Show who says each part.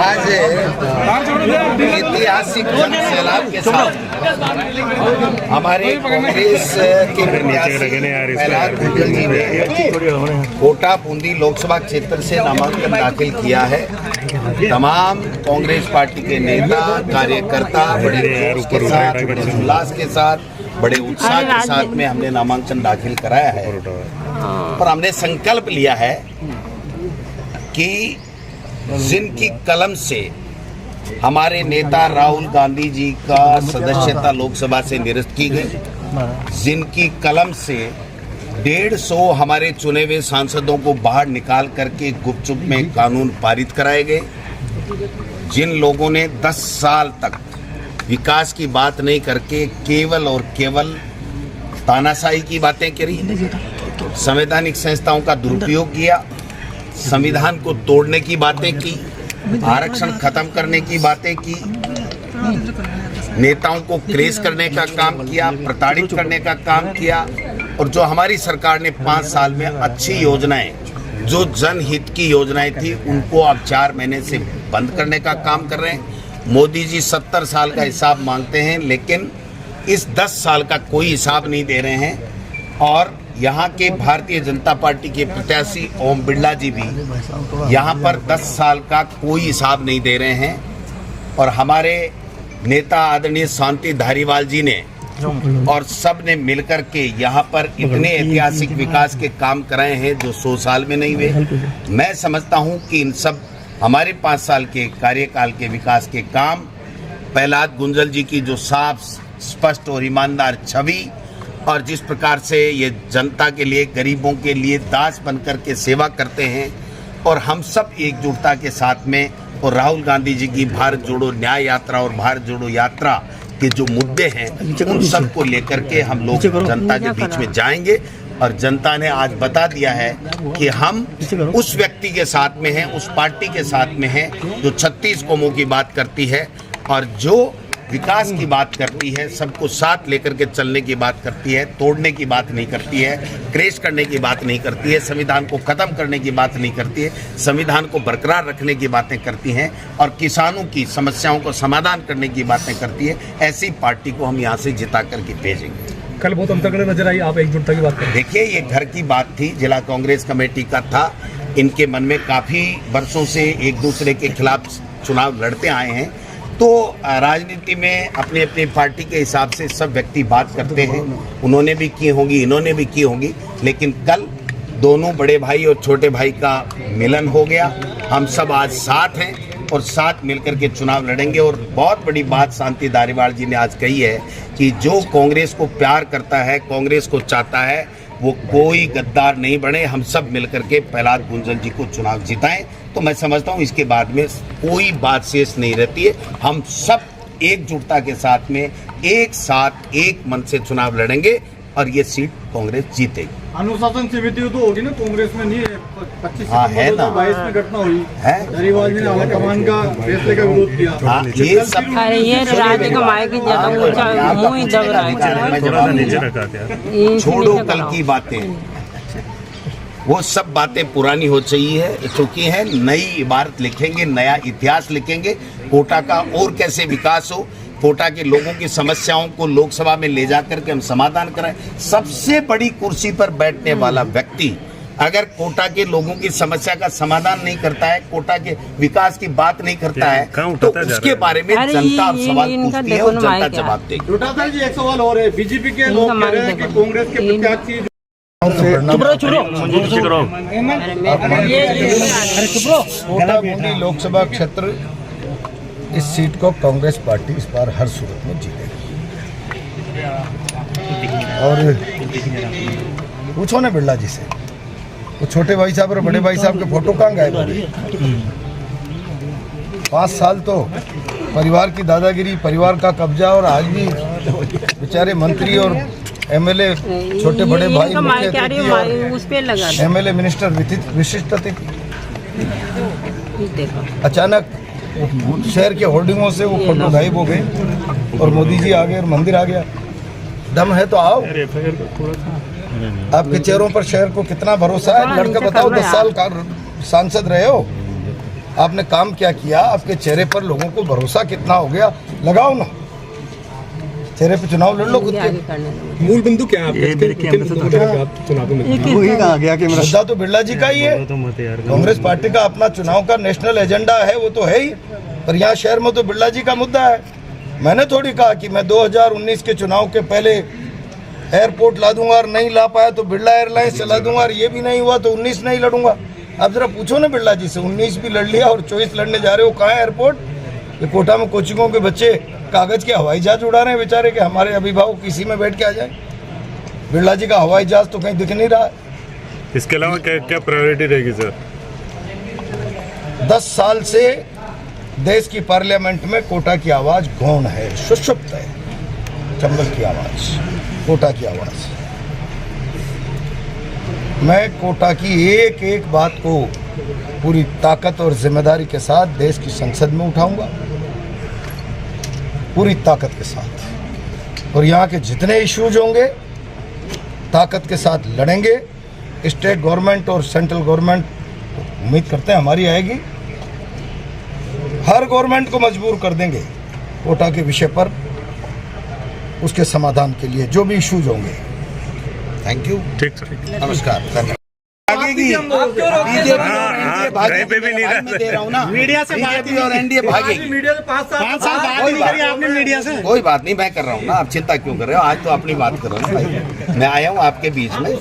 Speaker 1: आज ऐतिहासिक जन सैलाब के साथ हमारे कांग्रेस के कोटा बूंदी लोकसभा क्षेत्र से नामांकन दाखिल किया है। तमाम कांग्रेस पार्टी के नेता कार्यकर्ता बड़े जोश के साथ, बड़े उल्लास के साथ, बड़े उत्साह के साथ में हमने नामांकन दाखिल कराया है। और हमने संकल्प लिया है कि जिनकी कलम से हमारे नेता राहुल गांधी जी का सदस्यता लोकसभा से निरस्त की गई, जिनकी कलम से 150 हमारे चुने हुए सांसदों को बाहर निकाल करके गुपचुप में कानून पारित कराए गए, जिन लोगों ने 10 साल तक विकास की बात नहीं करके केवल और केवल तानाशाही की बातें करी, संवैधानिक संस्थाओं का दुरुपयोग किया, संविधान को तोड़ने की बातें की, आरक्षण खत्म करने की बातें की, नेताओं को क्रेज करने का काम किया, प्रताड़ित करने का काम किया। और जो हमारी सरकार ने 5 साल में अच्छी योजनाएं, जो जनहित की योजनाएं थी, उनको अब 4 महीने से बंद करने का काम कर रहे हैं। मोदी जी 70 साल का हिसाब मांगते हैं, लेकिन इस 10 साल का कोई हिसाब नहीं दे रहे हैं। और यहाँ के भारतीय जनता पार्टी के प्रत्याशी ओम बिरला जी भी यहाँ पर 10 साल का कोई हिसाब नहीं दे रहे हैं। और हमारे नेता आदरणीय शांति धारीवाल जी ने और सब ने मिलकर के यहाँ पर इतने ऐतिहासिक विकास के काम कराए हैं जो 100 साल में नहीं हुए। मैं समझता हूँ कि इन सब हमारे 5 साल के कार्यकाल के विकास के काम, प्रहलाद गुंजल जी की जो साफ स्पष्ट और ईमानदार छवि और जिस प्रकार से ये जनता के लिए, गरीबों के लिए दास बनकर के सेवा करते हैं, और हम सब एकजुटता के साथ में, और राहुल गांधी जी की भारत जोड़ो न्याय यात्रा और भारत जोड़ो यात्रा के जो मुद्दे हैं उन सब को लेकर के हम लोग जनता के बीच में जाएंगे। और जनता ने आज बता दिया है कि हम उस व्यक्ति के साथ में हैं, उस पार्टी के साथ में हैं जो 36 कौमों की बात करती है और जो विकास की बात करती है, सबको साथ लेकर के चलने की बात करती है, तोड़ने की बात नहीं करती है, क्रेश करने की बात नहीं करती है, संविधान को खत्म करने की बात नहीं करती है, संविधान को बरकरार रखने की बातें करती हैं और किसानों की समस्याओं को समाधान करने की बातें करती है। ऐसी पार्टी को हम यहाँ से जिता करके भेजेंगे।
Speaker 2: कल बहुत अंतर नजर आई, आप एकजुटता की बात करें।
Speaker 1: देखिए, ये घर की बात थी, जिला कांग्रेस कमेटी का था। इनके मन में काफ़ी वर्षों से एक दूसरे के खिलाफ चुनाव लड़ते आए हैं, तो राजनीति में अपनी अपनी पार्टी के हिसाब से सब व्यक्ति बात करते हैं। उन्होंने भी की होंगी, इन्होंने भी की होंगी, लेकिन कल दोनों बड़े भाई और छोटे भाई का मिलन हो गया। हम सब आज साथ हैं और साथ मिलकर के चुनाव लड़ेंगे। और बहुत बड़ी बात शांति धारीवाल जी ने आज कही है कि जो कांग्रेस को प्यार करता है, कांग्रेस को चाहता है, वो कोई गद्दार नहीं बने। हम सब मिलकर के प्रहलाद गुंजल जी को चुनाव जिताएं। तो मैं समझता हूँ इसके बाद में कोई बात शेष नहीं रहती है। हम सब एकजुटता के साथ में एक साथ एक मन से चुनाव लड़ेंगे और ये सीट कांग्रेस जीतेगी।
Speaker 2: अनुशासन समिति तो होगी ना कांग्रेस में, नहीं है 25
Speaker 1: है ना,
Speaker 2: 22 में घटना हुई
Speaker 1: है।
Speaker 2: धारीवाल जी ने आलाकमान का फैसले का विरोध किया।
Speaker 1: ये सब
Speaker 3: राज्य कमाए की ज्यादा मुंह ही दब रहा है।
Speaker 1: छोड़ो कल की बातें, वो सब बातें पुरानी हो चाहिए चुकी है। नई इबारत लिखेंगे, नया इतिहास लिखेंगे। कोटा का और कैसे विकास हो, कोटा के लोगों की समस्याओं को लोकसभा में ले जाकर के हम समाधान कराएं। सबसे बड़ी कुर्सी पर बैठने वाला व्यक्ति अगर कोटा के लोगों की समस्या का समाधान नहीं करता है, कोटा के विकास की बात नहीं करता है, तो उसके बारे में जनता सवाल पूछती है और जनता जवाब देगी।
Speaker 2: लोटाधर जी, एक सवाल और है। बीजेपी के लोग कह रहे हैं कि कांग्रेस के प्रत्याशी
Speaker 4: कोटा बूंदी लोकसभा क्षेत्र, इस सीट को कांग्रेस पार्टी इस बार हर सूरत में जीतेगी। और पूछो ना बिरला जी से, वो छोटे भाई साहब और बड़े भाई साहब के फोटो कहाँ गायब हो गए? 5 साल तो परिवार की दादागिरी, परिवार का कब्जा, और आज भी बेचारे मंत्री और एमएलए, छोटे बड़े भाई, एमएलए, मिनिस्टर, विशिष्ट अतिथि अचानक शहर के होर्डिंगों से वो फोटो गायब हो गए और मोदी जी आ गए और मंदिर आ गया। दम है तो आओ, आपके चेहरों पर शहर को कितना भरोसा है? लड़का बताओ, 10 साल का सांसद रहे हो, आपने काम क्या किया, आपके चेहरे पर लोगों को भरोसा कितना हो गया, लगाओ ना चेहरे पे, चुनाव लड़ लो खुद
Speaker 3: आगे
Speaker 4: के।
Speaker 3: करने दो।
Speaker 2: मूल बिंदु क्या है आपके किन मुद्दों को लेकर आप चुनाव में
Speaker 4: मुद्दा तो बिरला जी का ही है। कांग्रेस पार्टी का अपना चुनाव का नेशनल एजेंडा है, वो तो है ही, पर यहाँ शहर में तो बिरला जी का मुद्दा है। मैंने थोड़ी कहा कि मैं 2019 के चुनाव के पहले एयरपोर्ट ला दूंगा और नहीं ला पाया तो बिरला एयरलाइंस चला दूंगा, और ये भी नहीं हुआ तो 19 नहीं लड़ूंगा। आप जरा पूछो ना बिरला जी से, 19 भी लड़ लिया और 24 लड़ने जा रहे हो, कहाँ है एयरपोर्ट? ये कोटा में कोचिंगों के बच्चे कागज के हवाई जहाज उड़ा रहे हैं बेचारे, के हमारे अभिभावक किसी में बैठ के आ जाए। बिरला जी का हवाई जहाज तो कहीं दिख नहीं रहा है।
Speaker 5: इसके अलावा क्या क्या प्रायोरिटी रहेगी सर?
Speaker 4: 10 साल से देश की पार्लियामेंट में कोटा की आवाज गौण है, सुषुप्त है। चंबल की आवाज, कोटा की आवाज। मैं कोटा की एक एक बात को पूरी ताकत और जिम्मेदारी के साथ देश की संसद में उठाऊंगा, पूरी ताकत के साथ। और यहाँ के जितने इश्यूज होंगे ताकत के साथ लड़ेंगे। स्टेट गवर्नमेंट और सेंट्रल गवर्नमेंट उम्मीद करते हैं हमारी आएगी, हर गवर्नमेंट को मजबूर कर देंगे कोटा के विषय पर, उसके समाधान के लिए जो भी इश्यूज होंगे। थैंक यू,
Speaker 5: ठीक सर।
Speaker 1: नमस्कार, धन्यवाद। भागेगी
Speaker 5: कहीं पे भी नहीं
Speaker 1: भाई, मैं दे रहा हूँ ना,
Speaker 2: मीडिया से बात
Speaker 1: बीजेपी और एनडीए भागेगी।
Speaker 2: मीडिया से 5 साल बात
Speaker 1: कोई
Speaker 2: नहीं
Speaker 1: बात
Speaker 2: करी आपने मीडिया से।
Speaker 1: कोई बात नहीं, मैं कर रहा हूँ ना, आप चिंता क्यों कर रहे हो? आज तो अपनी बात कर रहा हूँ भाई, मैं आया हूँ आपके बीच में।